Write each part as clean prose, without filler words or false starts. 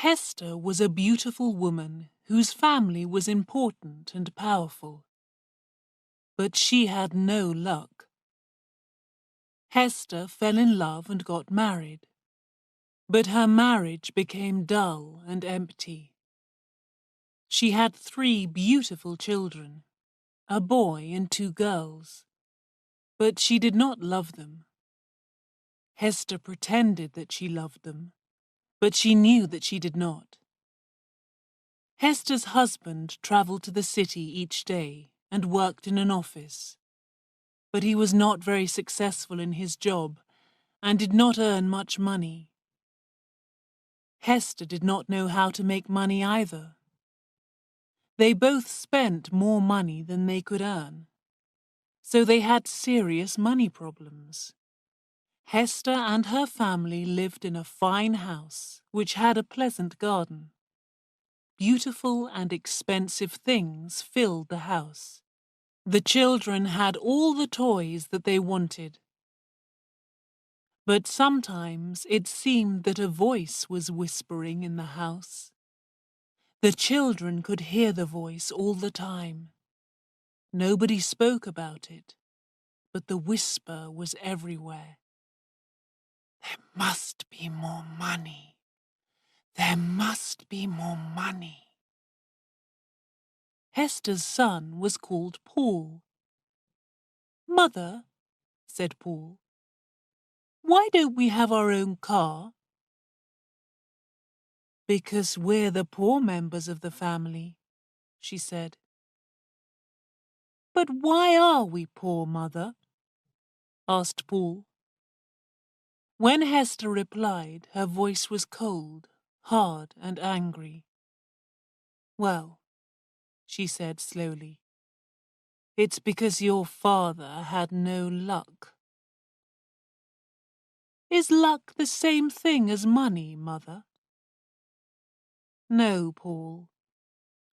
Hester was a beautiful woman whose family was important and powerful. But she had no luck. Hester fell in love and got married. But her marriage became dull and empty. She had 3 beautiful children, a boy and 2 girls. But she did not love them. Hester pretended that she loved them, but she knew that she did not. Hester's husband travelled to the city each day and worked in an office. But he was not very successful in his job and did not earn much money. Hester did not know how to make money either. They both spent more money than they could earn. So they had serious money problems. Hester and her family lived in a fine house which had a pleasant garden. Beautiful and expensive things filled the house. The children had all the toys that they wanted. But sometimes it seemed that a voice was whispering in the house. The children could hear the voice all the time. Nobody spoke about it, but the whisper was everywhere. There must be more money. There must be more money. Hester's son was called Paul. "Mother," said Paul, "why don't we have our own car?" "Because we're the poor members of the family," she said. "But why are we poor, Mother?" asked Paul. When Hester replied, her voice was cold, hard, and angry. "Well," she said slowly, "it's because your father had no luck." "Is luck the same thing as money, Mother?" "No, Paul.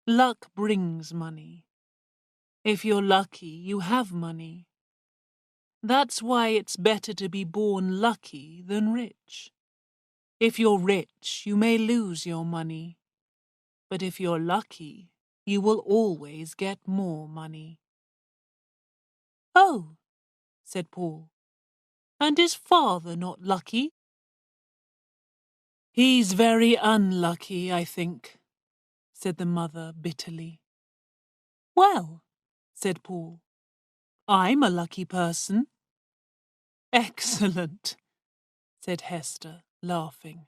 Luck brings money. If you're lucky, you have money. That's why it's better to be born lucky than rich. If you're rich, you may lose your money. But if you're lucky, you will always get more money." "Oh," said Paul, "and is father not lucky?" "He's very unlucky, I think," said the mother bitterly. "Well," said Paul, "I'm a lucky person." "Excellent," said Hester, laughing.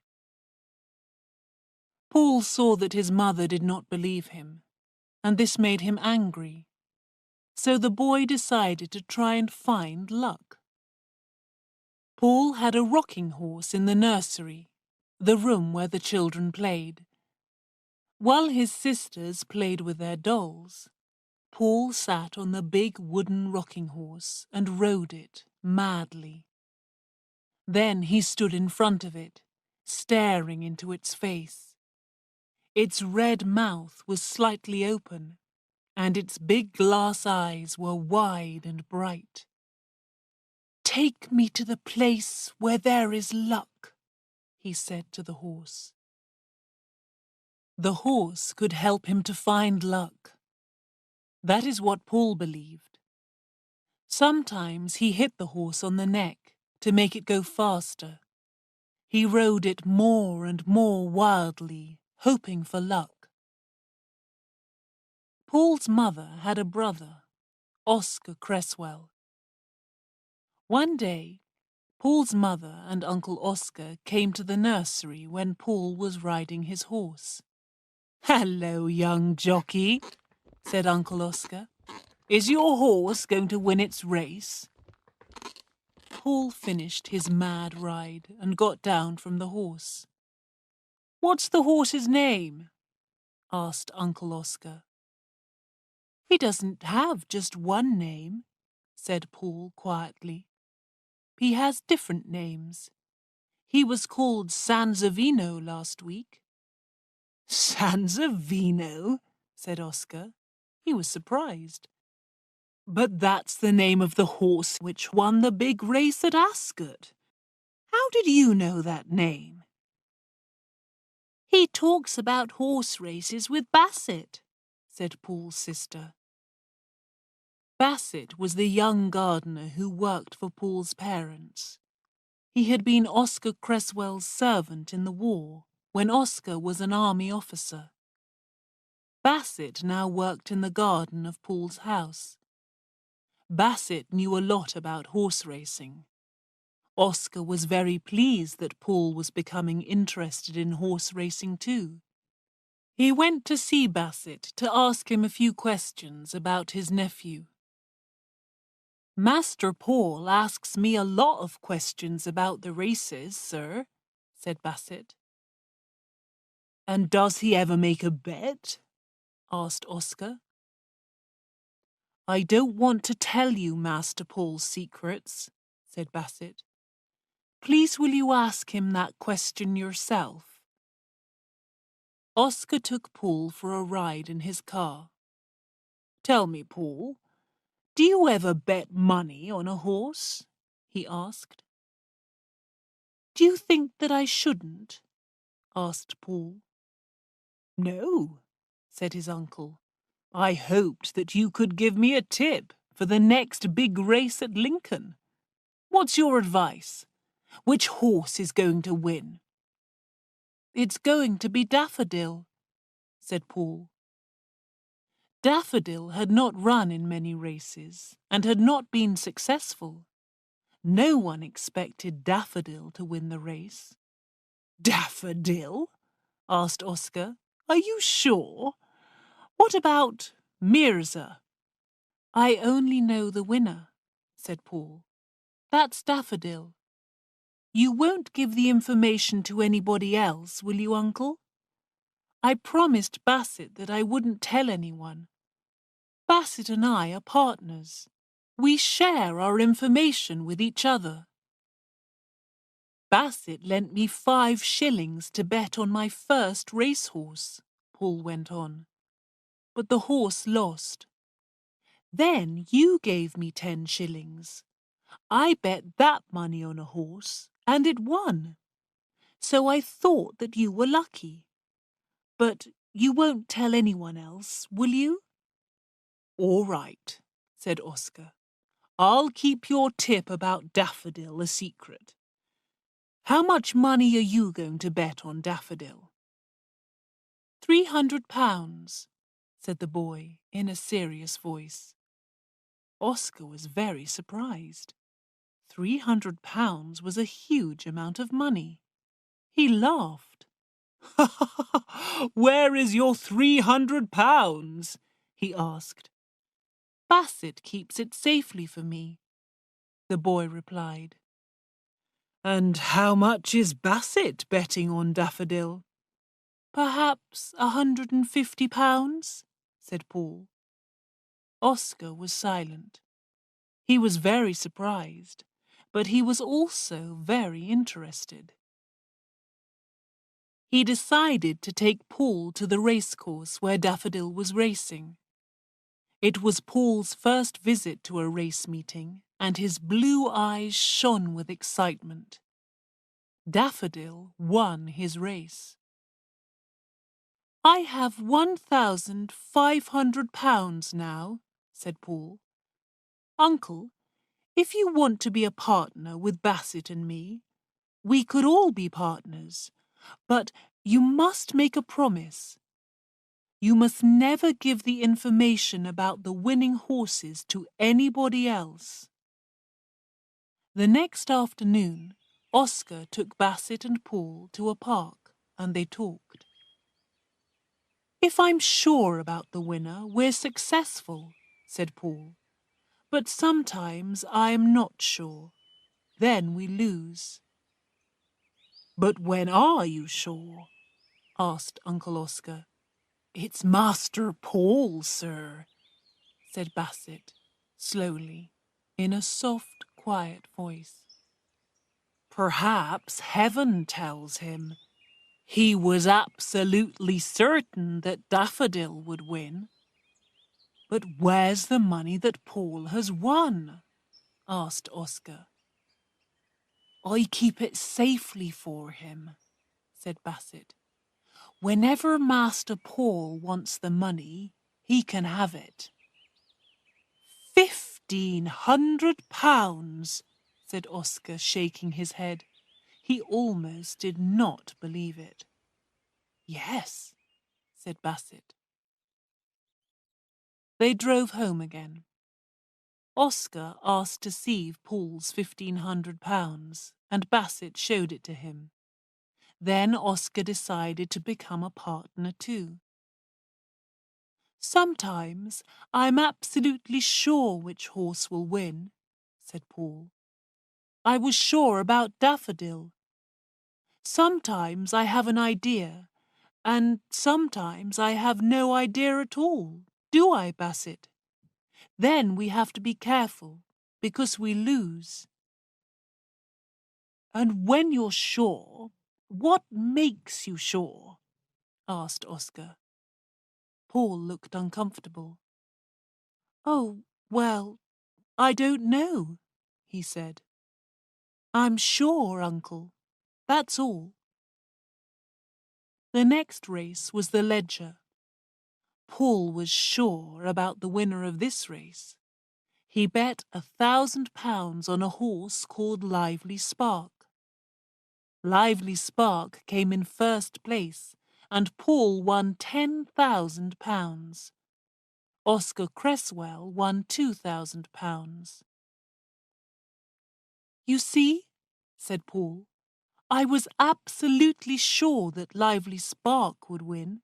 Paul saw that his mother did not believe him, and this made him angry. So the boy decided to try and find luck. Paul had a rocking horse in the nursery, the room where the children played. While his sisters played with their dolls, Paul sat on the big wooden rocking horse and rode it madly. Then he stood in front of it, staring into its face. Its red mouth was slightly open, and its big glass eyes were wide and bright. "Take me to the place where there is luck," he said to the horse. The horse could help him to find luck. That is what Paul believed. Sometimes he hit the horse on the neck to make it go faster. He rode it more and more wildly, hoping for luck. Paul's mother had a brother, Oscar Cresswell. One day, Paul's mother and Uncle Oscar came to the nursery when Paul was riding his horse. "Hello, young jockey," said Uncle Oscar. "Is your horse going to win its race?" Paul finished his mad ride and got down from the horse. "What's the horse's name?" asked Uncle Oscar. "He doesn't have just one name," said Paul quietly. "He has different names. He was called Sansovino last week." "Sansovino?" said Oscar. He was surprised. "But that's the name of the horse which won the big race at Ascot. How did you know that name?" He talks about horse races with Bassett, said Paul's sister. Bassett was the young gardener who worked for Paul's parents. He had been Oscar Cresswell's servant in the war, when Oscar was an army officer. Bassett now worked in the garden of Paul's house. Bassett knew a lot about horse racing. Oscar was very pleased that Paul was becoming interested in horse racing too. He went to see Bassett to ask him a few questions about his nephew. Master Paul asks me a lot of questions about the races, sir, said Bassett. And does he ever make a bet? Asked Oscar. I don't want to tell you Master Paul's secrets, said Bassett. Please will you ask him that question yourself? Oscar took Paul for a ride in his car. Tell me, Paul, do you ever bet money on a horse? He asked. Do you think that I shouldn't? Asked Paul. No, said his uncle. I hoped that you could give me a tip for the next big race at Lincoln. What's your advice? Which horse is going to win? It's going to be Daffodil, said Paul. Daffodil had not run in many races and had not been successful. No one expected Daffodil to win the race. Daffodil? Asked Oscar. Are you sure? What about Mirza? I only know the winner, said Paul. That's Daffodil. You won't give the information to anybody else, will you, Uncle? I promised Bassett that I wouldn't tell anyone. Bassett and I are partners. We share our information with each other. Bassett lent me 5 shillings to bet on my first racehorse, Paul went on. But the horse lost. Then you gave me 10 shillings. I bet that money on a horse, and it won. So I thought that you were lucky. But you won't tell anyone else, will you? All right, said Oscar. I'll keep your tip about Daffodil a secret. How much money are you going to bet on Daffodil? £300, said the boy in a serious voice. Oscar was very surprised. £300 was a huge amount of money. He laughed. Where is your £300? He asked. Bassett keeps it safely for me, the boy replied. And how much is Bassett betting on Daffodil? Perhaps £150, said Paul. Oscar was silent. He was very surprised, but he was also very interested. He decided to take Paul to the racecourse where Daffodil was racing. It was Paul's first visit to a race meeting, and his blue eyes shone with excitement. Daffodil won his race. I have £1,500 now, said Paul. Uncle, if you want to be a partner with Bassett and me, we could all be partners, but you must make a promise. You must never give the information about the winning horses to anybody else. The next afternoon, Oscar took Bassett and Paul to a park, and they talked. If I'm sure about the winner, we're successful, said Paul. But sometimes I am not sure. Then we lose. But when are you sure? Asked Uncle Oscar. It's Master Paul, sir, said Bassett, slowly, in a soft, quiet voice. Perhaps heaven tells him. He was absolutely certain that Daffodil would win. But where's the money that Paul has won? Asked Oscar. I keep it safely for him, said Bassett. Whenever Master Paul wants the money, he can have it. £1,500, said Oscar, shaking his head. He almost did not believe it. Yes, said Basset. They drove home again. Oscar asked to see Paul's £1,500, and Basset showed it to him. Then Oscar decided to become a partner too. Sometimes I'm absolutely sure which horse will win, said Paul. I was sure about Daffodil. Sometimes I have an idea, and sometimes I have no idea at all. Do I, Basset? Then we have to be careful, because we lose. And when you're sure, what makes you sure? Asked Oscar. Paul looked uncomfortable. Oh, well, I don't know, he said. I'm sure, Uncle. That's all. The next race was the Leger. Paul was sure about the winner of this race. He bet £1,000 on a horse called Lively Spark. Lively Spark came in first place, and Paul won £10,000. Oscar Cresswell won £2,000. You see, said Paul, I was absolutely sure that Lively Spark would win.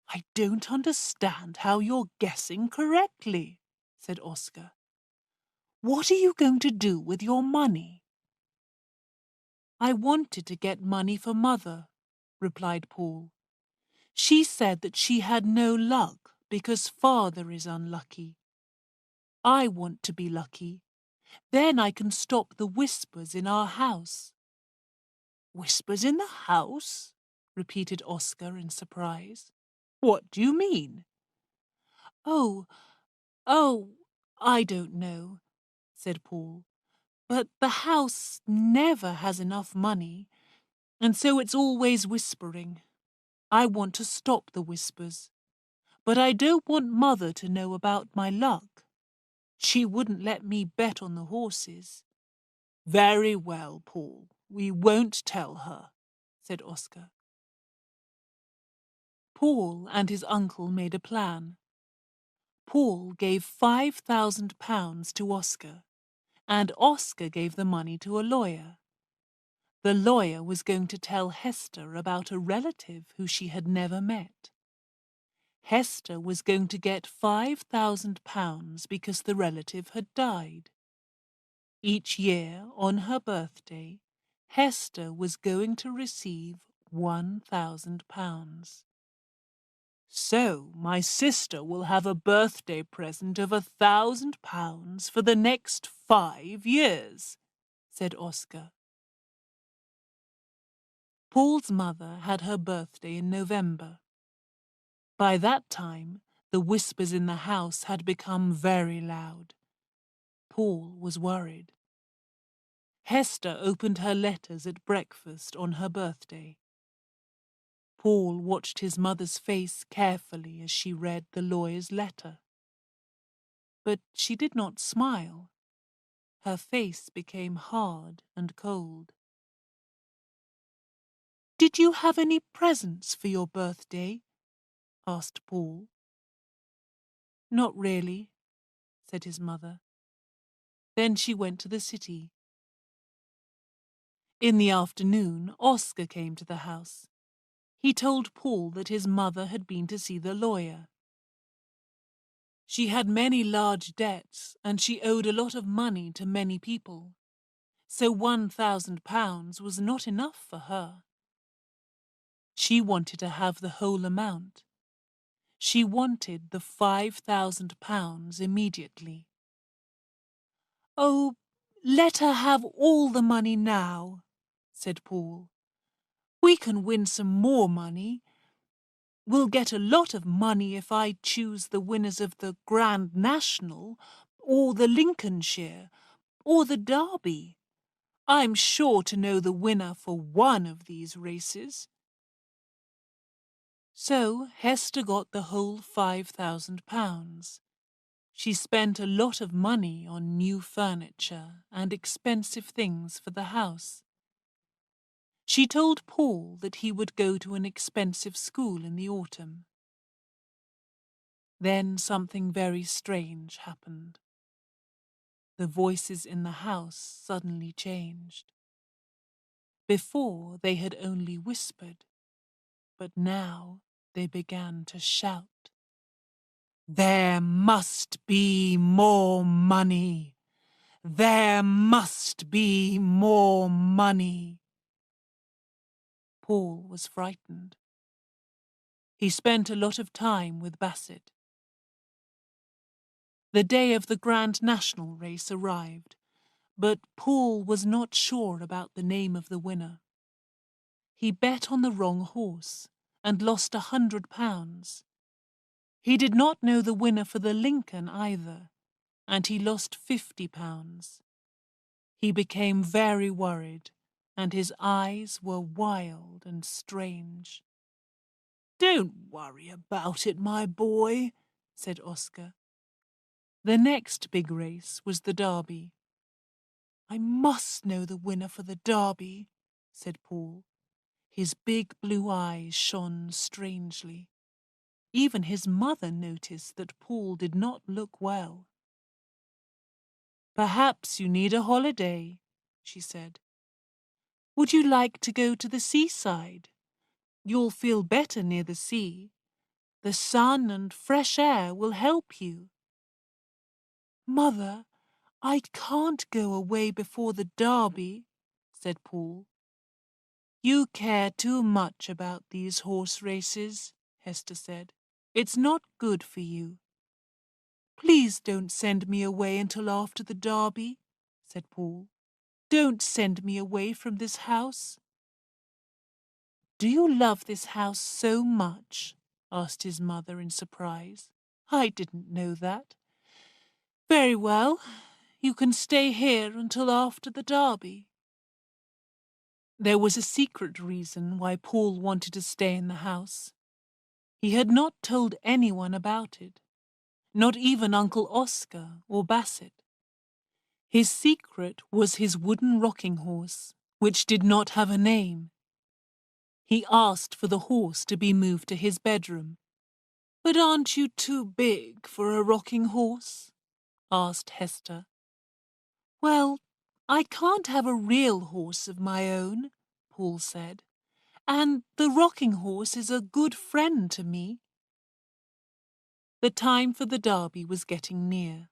I don't understand how you're guessing correctly, said Oscar. What are you going to do with your money? I wanted to get money for Mother, replied Paul. She said that she had no luck because Father is unlucky. I want to be lucky. Then I can stop the whispers in our house. Whispers in the house? Repeated Oscar in surprise. What do you mean? Oh, I don't know, said Paul. But the house never has enough money, and so it's always whispering. I want to stop the whispers, but I don't want Mother to know about my luck. She wouldn't let me bet on the horses. Very well, Paul, we won't tell her, said Oscar. Paul and his uncle made a plan. Paul gave £5,000 to Oscar, and Oscar gave the money to a lawyer. The lawyer was going to tell Hester about a relative who she had never met. Hester was going to get £5,000 because the relative had died. Each year, on her birthday, Hester was going to receive £1,000. So my sister will have a birthday present of £1,000 for the next 5 years, said Oscar. Paul's mother had her birthday in November. By that time, the whispers in the house had become very loud. Paul was worried. Hester opened her letters at breakfast on her birthday. Paul watched his mother's face carefully as she read the lawyer's letter. But she did not smile. Her face became hard and cold. "Did you have any presents for your birthday?" asked Paul. "Not really," said his mother. Then she went to the city. In the afternoon, Oscar came to the house. He told Paul that his mother had been to see the lawyer. She had many large debts, and she owed a lot of money to many people. So £1,000 was not enough for her. She wanted to have the whole amount. She wanted the £5,000 immediately. "Oh, let her have all the money now," said Paul. "We can win some more money. We'll get a lot of money if I choose the winners of the Grand National, or the Lincolnshire, or the Derby. I'm sure to know the winner for one of these races." So Hester got the whole £5,000. She spent a lot of money on new furniture and expensive things for the house. She told Paul that he would go to an expensive school in the autumn. Then something very strange happened. The voices in the house suddenly changed. Before they had only whispered, but now they began to shout. "There must be more money! There must be more money!" Paul was frightened. He spent a lot of time with Bassett. The day of the Grand National race arrived, but Paul was not sure about the name of the winner. He bet on the wrong horse and lost £100. He did not know the winner for the Lincoln either, and he lost £50. He became very worried, and his eyes were wild and strange. "Don't worry about it, my boy," said Oscar. The next big race was the Derby. "I must know the winner for the Derby," said Paul. His big blue eyes shone strangely. Even his mother noticed that Paul did not look well. "Perhaps you need a holiday," she said. "Would you like to go to the seaside? You'll feel better near the sea. The sun and fresh air will help you." "Mother, I can't go away before the Derby," said Paul. "You care too much about these horse races," Hester said. "It's not good for you." "Please don't send me away until after the Derby," said Paul. "Don't send me away from this house." "Do you love this house so much?" asked his mother in surprise. "I didn't know that." "Very well, you can stay here until after the Derby." There was a secret reason why Paul wanted to stay in the house. He had not told anyone about it, not even Uncle Oscar or Bassett. His secret was his wooden rocking horse, which did not have a name. He asked for the horse to be moved to his bedroom. "But aren't you too big for a rocking horse?" asked Hester. "Well, I can't have a real horse of my own," Paul said, "and the rocking horse is a good friend to me." The time for the Derby was getting near.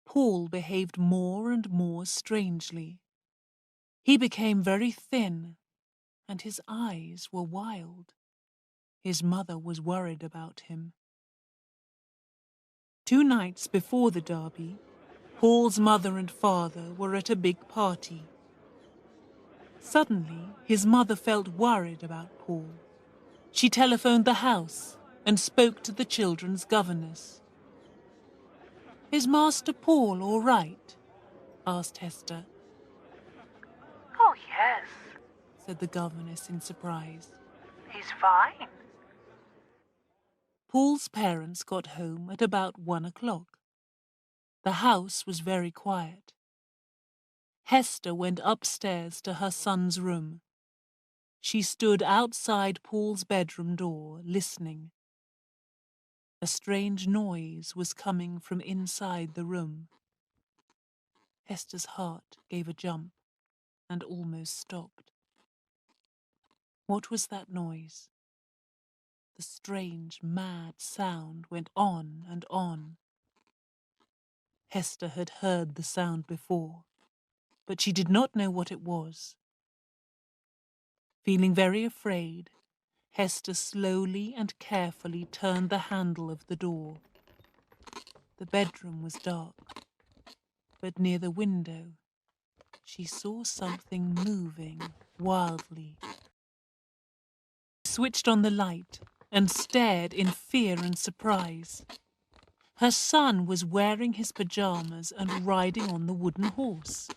Paul behaved more and more strangely. He became very thin, and his eyes were wild. His mother was worried about him. 2 nights before the Derby, Paul's mother and father were at a big party. Suddenly, his mother felt worried about Paul. She telephoned the house and spoke to the children's governess. "Is Master Paul all right?" asked Hester. "Oh, yes," said the governess in surprise. "he's fine." Paul's parents got home at about 1 o'clock. The house was very quiet. Hester went upstairs to her son's room. She stood outside Paul's bedroom door, listening. A strange noise was coming from inside the room. Hester's heart gave a jump and almost stopped. What was that noise? The strange, mad sound went on and on. Hester had heard the sound before, but she did not know what it was. Feeling very afraid, Hester slowly and carefully turned the handle of the door. The bedroom was dark, but near the window, she saw something moving wildly. She switched on the light and stared in fear and surprise. Her son was wearing his pajamas and riding on the wooden horse.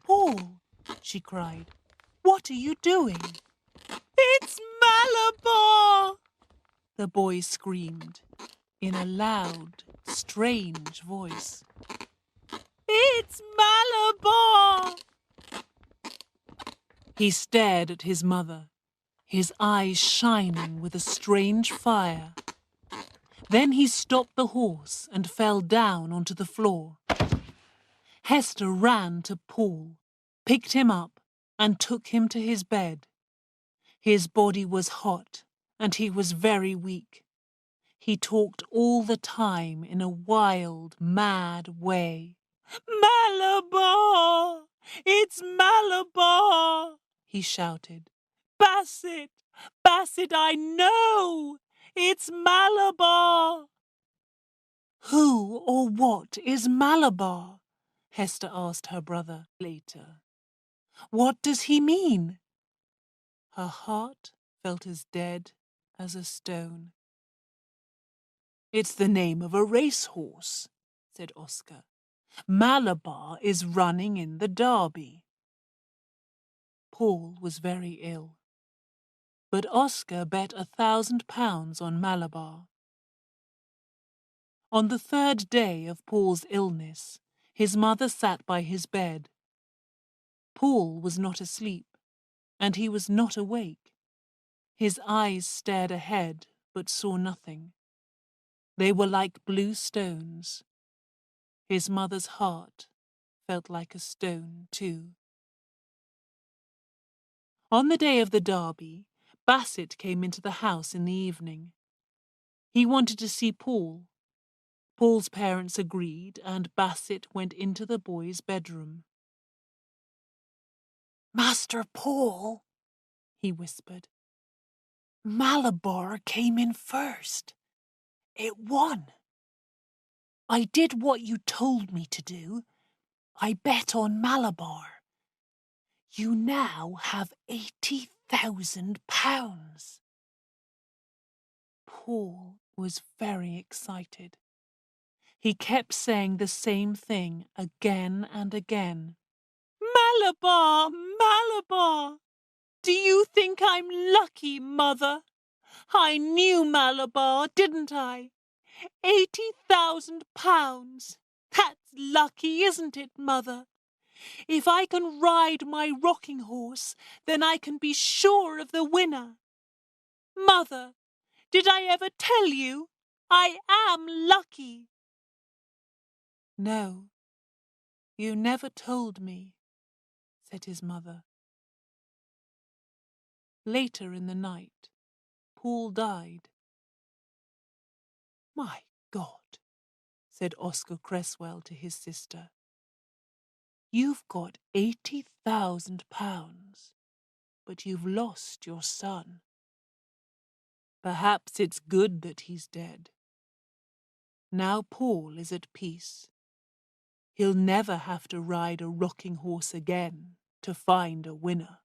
"Paul," she cried, "what are you doing?" "It's Malabar!" the boy screamed in a loud, strange voice. It's Malabar! He stared at his mother, his eyes shining with a strange fire. Then he stopped the horse and fell down onto the floor. Hester ran to Paul, picked him up, and took him to his bed. His body was hot, and he was very weak. He talked all the time in a wild, mad way. Malabar! It's Malabar! He shouted. Bassett! Bassett, I know! It's Malabar! Who or what is Malabar? Hester asked her brother later. What does he mean? Her heart felt as dead as a stone. It's the name of a racehorse, said Oscar. Malabar is running in the Derby. Paul was very ill, but Oscar bet £1,000 on Malabar. On the third day of Paul's illness, his mother sat by his bed. Paul was not asleep, and he was not awake. His eyes stared ahead, but saw nothing. They were like blue stones. His mother's heart felt like a stone, too. On the day of the Derby, Bassett came into the house in the evening. He wanted to see Paul. Paul's parents agreed, and Bassett went into the boy's bedroom. Master Paul, he whispered, Malabar came in first. It won. I did what you told me to do. I bet on Malabar. You now have £80,000. Paul was very excited. He kept saying the same thing again and again. Malabar, Malabar! Do you think I'm lucky, Mother? I knew Malabar, didn't I? £80,000. That's lucky, isn't it, Mother? If I can ride my rocking horse, then I can be sure of the winner. Mother, did I ever tell you? I am lucky. No, you never told me, said his mother. Later in the night, Paul died. My God, said Oscar Cresswell to his sister. You've got £80,000, but you've lost your son. Perhaps it's good that he's dead. Now Paul is at peace. He'll never have to ride a rocking horse again to find a winner.